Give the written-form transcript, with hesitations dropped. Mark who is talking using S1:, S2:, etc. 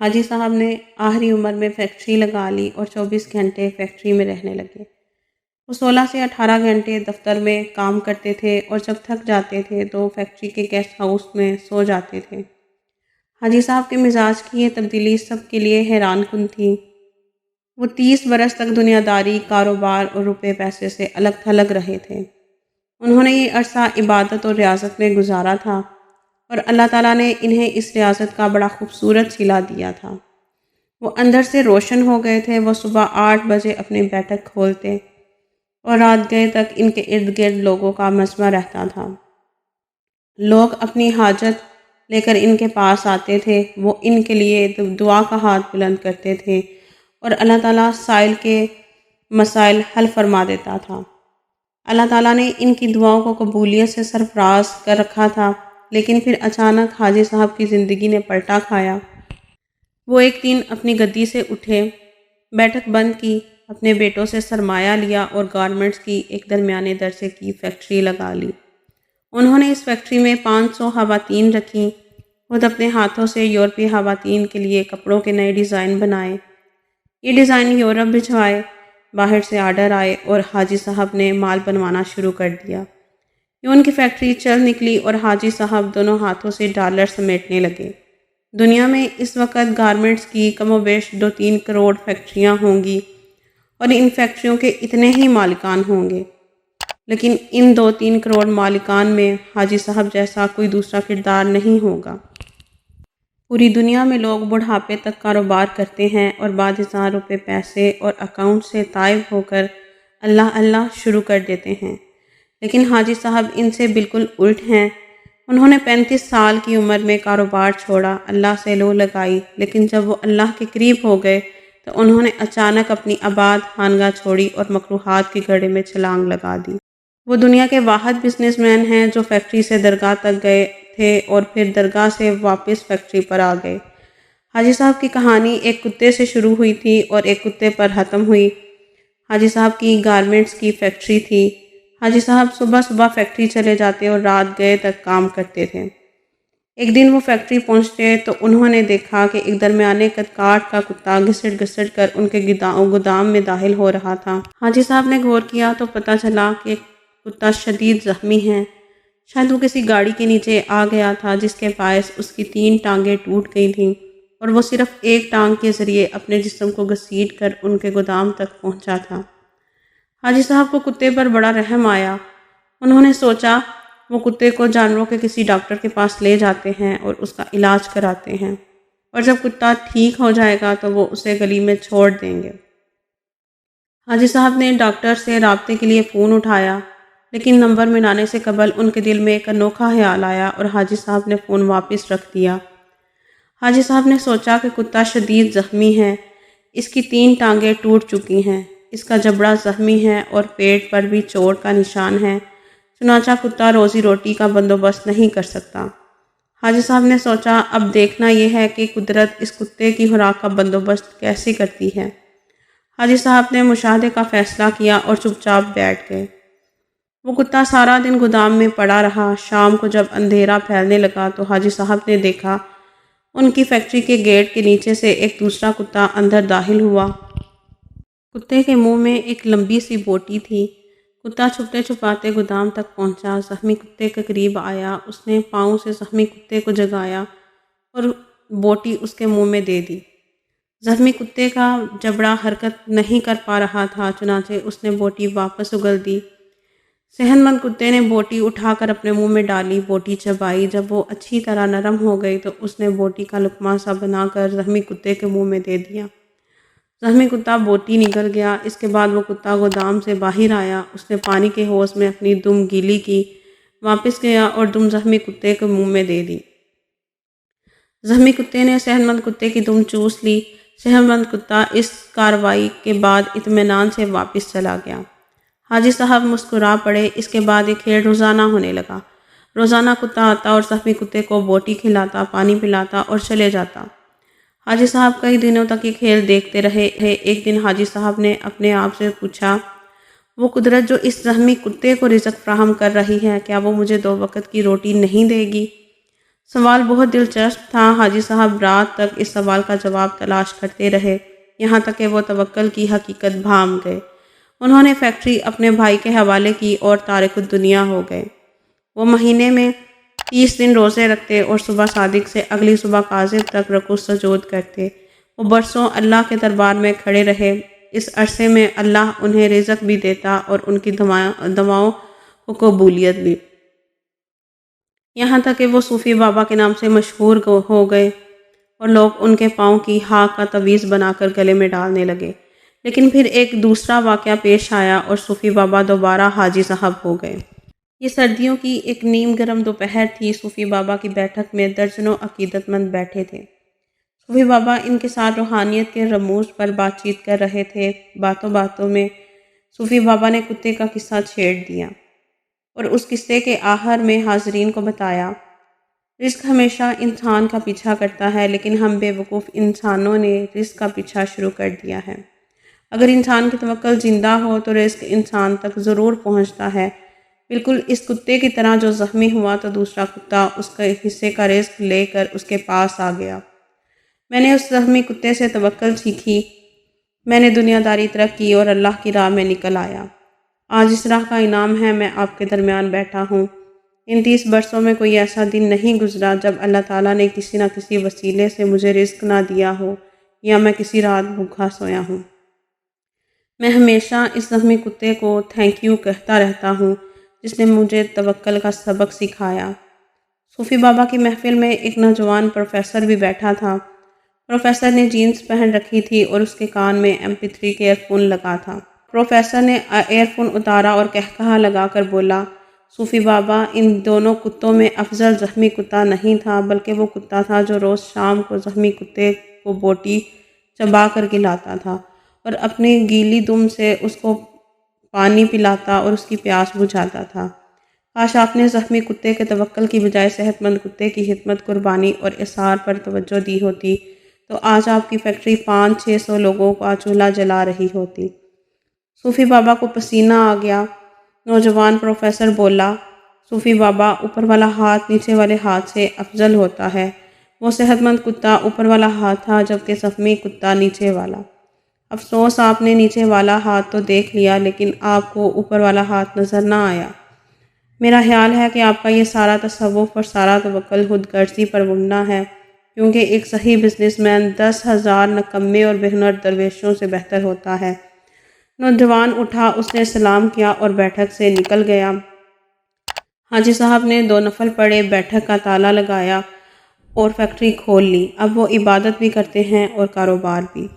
S1: حاجی صاحب نے آخری عمر میں فیکٹری لگا لی اور 24 گھنٹے فیکٹری میں رہنے لگے۔ وہ 16 سے 18 گھنٹے دفتر میں کام کرتے تھے اور جب تھک جاتے تھے تو فیکٹری کے گیسٹ ہاؤس میں سو جاتے تھے۔ حاجی صاحب کے مزاج کی یہ تبدیلی سب کے لیے حیران کن تھی۔ وہ 30 برس تک دنیا داری، کاروبار اور روپے پیسے سے الگ تھلگ رہے تھے۔ انہوں نے یہ عرصہ عبادت اور ریاضت میں گزارا تھا اور اللہ تعالیٰ نے انہیں اس ریاضت کا بڑا خوبصورت صلہ دیا تھا۔ وہ اندر سے روشن ہو گئے تھے۔ وہ صبح 8 بجے اپنی بیٹھک کھولتے اور رات گئے تک ان کے ارد گرد لوگوں کا مجمع رہتا تھا۔ لوگ اپنی حاجت لے کر ان کے پاس آتے تھے۔ وہ ان کے لیے دعا کا ہاتھ بلند کرتے تھے اور اللہ تعالیٰ سائل کے مسائل حل فرما دیتا تھا۔ اللہ تعالیٰ نے ان کی دعاؤں کو قبولیت سے سرفراز کر رکھا تھا، لیکن پھر اچانک حاجی صاحب کی زندگی نے پلٹا کھایا۔ وہ ایک دن اپنی گدی سے اٹھے، بیٹھک بند کی، اپنے بیٹوں سے سرمایہ لیا اور گارمنٹس کی ایک درمیانے درجے کی فیکٹری لگا لی۔ انہوں نے اس فیکٹری میں 500 خواتین رکھیں۔ خود اپنے ہاتھوں سے یورپی خواتین کے لیے کپڑوں کے نئے ڈیزائن بنائے۔ یہ ڈیزائن یورپ بھجوائے، باہر سے آرڈر آئے اور حاجی صاحب نے مال بنوانا شروع کر دیا۔ یہ ان کی فیکٹری چل نکلی اور حاجی صاحب دونوں ہاتھوں سے ڈالر سمیٹنے لگے۔ دنیا میں اس وقت گارمنٹس کی کم و بیش 2-3 کروڑ فیکٹریاں ہوں گی اور ان فیکٹریوں کے اتنے ہی مالکان ہوں گے، لیکن ان 2-3 کروڑ مالکان میں حاجی صاحب جیسا کوئی دوسرا کردار نہیں ہوگا۔ پوری دنیا میں لوگ بڑھاپے تک کاروبار کرتے ہیں اور بعد ازاں روپے پیسے اور اکاؤنٹ سے طائب ہو کر اللہ اللہ شروع کر دیتے ہیں، لیکن حاجی صاحب ان سے بالکل الٹ ہیں۔ انہوں نے 35 سال کی عمر میں کاروبار چھوڑا، اللہ سے لو لگائی، لیکن جب وہ اللہ کے قریب ہو گئے تو انہوں نے اچانک اپنی آباد خانگاہ چھوڑی اور مکروہات کے گڑھے میں چھلانگ لگا دی۔ وہ دنیا کے واحد بزنس مین ہیں جو فیکٹری سے درگاہ تک گئے تھے اور پھر درگاہ سے واپس فیکٹری پر آ گئے۔ حاجی صاحب کی کہانی ایک کتے سے شروع ہوئی تھی اور ایک کتے پر ختم ہوئی۔ حاجی صاحب کی گارمنٹس کی فیکٹری تھی۔ حاجی صاحب صبح صبح فیکٹری چلے جاتے اور رات گئے تک کام کرتے تھے۔ ایک دن وہ فیکٹری پہنچتے تو انہوں نے دیکھا کہ ایک درمیانے قد کاٹ کا کتا گھسٹ گھسٹ کر ان کے گودام میں داخل ہو رہا تھا۔ حاجی صاحب نے غور کیا تو پتہ چلا کہ کتا شدید زخمی ہے۔ شاید وہ کسی گاڑی کے نیچے آ گیا تھا جس کے باعث اس کی 3 ٹانگیں ٹوٹ گئی تھیں اور وہ صرف ایک ٹانگ کے ذریعے اپنے جسم کو گھسیٹ کر ان کے گودام تک پہنچا تھا۔ حاجی صاحب کو کتے پر بڑا رحم آیا۔ انہوں نے سوچا وہ کتے کو جانوروں کے کسی ڈاکٹر کے پاس لے جاتے ہیں اور اس کا علاج کراتے ہیں، اور جب کتا ٹھیک ہو جائے گا تو وہ اسے گلی میں چھوڑ دیں گے۔ حاجی صاحب نے ڈاکٹر سے رابطے کے لیے فون اٹھایا، لیکن نمبر ملانے سے قبل ان کے دل میں ایک انوکھا خیال آیا اور حاجی صاحب نے فون واپس رکھ دیا۔ حاجی صاحب نے سوچا کہ کتا شدید زخمی ہے، اس کی 3 ٹانگیں ٹوٹ چکی ہیں، اس کا جبڑا زخمی ہے اور پیٹ پر بھی چوٹ کا نشان ہے، چنانچہ کتا روزی روٹی کا بندوبست نہیں کر سکتا۔ حاجی صاحب نے سوچا اب دیکھنا یہ ہے کہ قدرت اس کتے کی خوراک کا بندوبست کیسے کرتی ہے۔ حاجی صاحب نے مشاہدے کا فیصلہ کیا اور چپ چاپ بیٹھ گئے۔ وہ کتا سارا دن گودام میں پڑا رہا۔ شام کو جب اندھیرا پھیلنے لگا تو حاجی صاحب نے دیکھا ان کی فیکٹری کے گیٹ کے نیچے سے ایک دوسرا کتا اندر داخل ہوا۔ کتے کے منہ میں ایک لمبی سی بوٹی تھی۔ کتا چھپتے چھپاتے گودام تک پہنچا، زخمی کتے کے قریب آیا، اس نے پاؤں سے زخمی کتے کو جگایا اور بوٹی اس کے منہ میں دے دی۔ زخمی کتے کا جبڑا حرکت نہیں کر پا رہا تھا، چنانچہ اس نے بوٹی واپس اگل دی۔ صحت مند کتے نے بوٹی اٹھا کر اپنے منہ میں ڈالی، بوٹی چبائی۔ جب وہ اچھی طرح نرم ہو گئی تو اس نے بوٹی کا لقمہ سا بنا کر زخمی کتے کے منہ میں دے دیا۔ زخمی کتا بوٹی نگل گیا۔ اس کے بعد وہ کتا گودام سے باہر آیا، اس نے پانی کے ہوز میں اپنی دم گیلی کی، واپس گیا اور دم زخمی کتے کے منہ میں دے دی۔ زخمی کتے نے صحت مند کتے کی دم چوس لی۔ صحت مند کتا اس کارروائی کے بعد اطمینان سے واپس چلا گیا۔ حاجی صاحب مسکرا پڑے۔ اس کے بعد یہ کھیل روزانہ ہونے لگا۔ روزانہ کتا آتا اور زخمی کتے کو بوٹی کھلاتا، پانی پلاتا اور چلے جاتا۔ حاجی صاحب کئی دنوں تک یہ کھیل دیکھتے رہے۔ ایک دن حاجی صاحب نے اپنے آپ سے پوچھا، وہ قدرت جو اس زخمی کتے کو رزق فراہم کر رہی ہے، کیا وہ مجھے 2 وقت کی روٹی نہیں دے گی؟ سوال بہت دلچسپ تھا۔ حاجی صاحب رات تک اس سوال کا جواب تلاش کرتے رہے، یہاں تک کہ وہ توکل کی حقیقت بھانپ گئے۔ انہوں نے فیکٹری اپنے بھائی کے حوالے کی اور تارک الدنیا ہو گئے۔ وہ مہینے میں 30 دن روزے رکھتے اور صبح صادق سے اگلی صبح کاذب تک رکوع سجود کرتے۔ وہ برسوں اللہ کے دربار میں کھڑے رہے۔ اس عرصے میں اللہ انہیں رزق بھی دیتا اور ان کی دعاؤں کو قبولیت بھی، یہاں تک کہ وہ صوفی بابا کے نام سے مشہور ہو گئے اور لوگ ان کے پاؤں کی ہاک کا تعویذ بنا کر گلے میں ڈالنے لگے۔ لیکن پھر ایک دوسرا واقعہ پیش آیا اور صوفی بابا دوبارہ حاجی صاحب ہو گئے۔ یہ سردیوں کی ایک نیم گرم دوپہر تھی۔ صوفی بابا کی بیٹھک میں درجنوں عقیدت مند بیٹھے تھے۔ صوفی بابا ان کے ساتھ روحانیت کے رموز پر بات چیت کر رہے تھے۔ باتوں باتوں میں صوفی بابا نے کتے کا قصہ چھیڑ دیا اور اس قصے کے آخر میں حاضرین کو بتایا، رزق ہمیشہ انسان کا پیچھا کرتا ہے، لیکن ہم بے وقوف انسانوں نے رزق کا پیچھا شروع کر دیا ہے۔ اگر انسان کی توکل زندہ ہو تو رزق انسان تک ضرور پہنچتا ہے، بالکل اس کتے کی طرح جو زخمی ہوا تو دوسرا کتا اس کے حصے کا رزق لے کر اس کے پاس آ گیا۔ میں نے اس زخمی کتے سے توکل سیکھی، میں نے دنیا داری ترک کی اور اللہ کی راہ میں نکل آیا۔ آج اس راہ کا انعام ہے، میں آپ کے درمیان بیٹھا ہوں۔ ان 30 برسوں میں کوئی ایسا دن نہیں گزرا جب اللہ تعالیٰ نے کسی نہ کسی وسیلے سے مجھے رزق نہ دیا ہو یا میں کسی رات بھوکا سویا ہوں۔ میں ہمیشہ اس زخمی کتے کو تھینک یو کہتا رہتا ہوں جس نے مجھے توکل کا سبق سکھایا۔ صوفی بابا کی محفل میں ایک نوجوان پروفیسر بھی بیٹھا تھا۔ پروفیسر نے جینز پہن رکھی تھی اور اس کے کان میں MP3 کے ایئر فون لگا تھا۔ پروفیسر نے ایئر فون اتارا اور کہا لگا کر بولا، صوفی بابا، ان دونوں کتوں میں افضل زخمی کتا نہیں تھا، بلکہ وہ کتا تھا جو روز شام کو زخمی کتے کو بوٹی چبا کر گلاتا تھا اور اپنی گیلی دم سے اس کو پانی پلاتا اور اس کی پیاس بجھاتا تھا۔ کاش آپ نے زخمی کتے کے توکل کی بجائے صحت مند کتے کی خدمت، قربانی اور اثار پر توجہ دی ہوتی تو آج آپ کی فیکٹری 500-600 لوگوں کا چولہا جلا رہی ہوتی۔ صوفی بابا کو پسینہ آ گیا۔ نوجوان پروفیسر بولا، صوفی بابا، اوپر والا ہاتھ نیچے والے ہاتھ سے افضل ہوتا ہے۔ وہ صحت مند کتا اوپر والا ہاتھ تھا جبکہ زخمی کتا نیچے والا۔ افسوس آپ نے نیچے والا ہاتھ تو دیکھ لیا لیکن آپ کو اوپر والا ہاتھ نظر نہ آیا۔ میرا خیال ہے کہ آپ کا یہ سارا تصوف اور سارا توکل خود غرضی پر مبنی ہے، کیونکہ ایک صحیح بزنس مین 10,000 نکمے اور بے ہنر درویشوں سے بہتر ہوتا ہے۔ نوجوان اٹھا، اس نے سلام کیا اور بیٹھک سے نکل گیا۔ حاجی صاحب نے 2 نفل پڑھے، بیٹھک کا تالا لگایا اور فیکٹری کھول لی۔ اب وہ عبادت بھی کرتے ہیں اور کاروبار بھی۔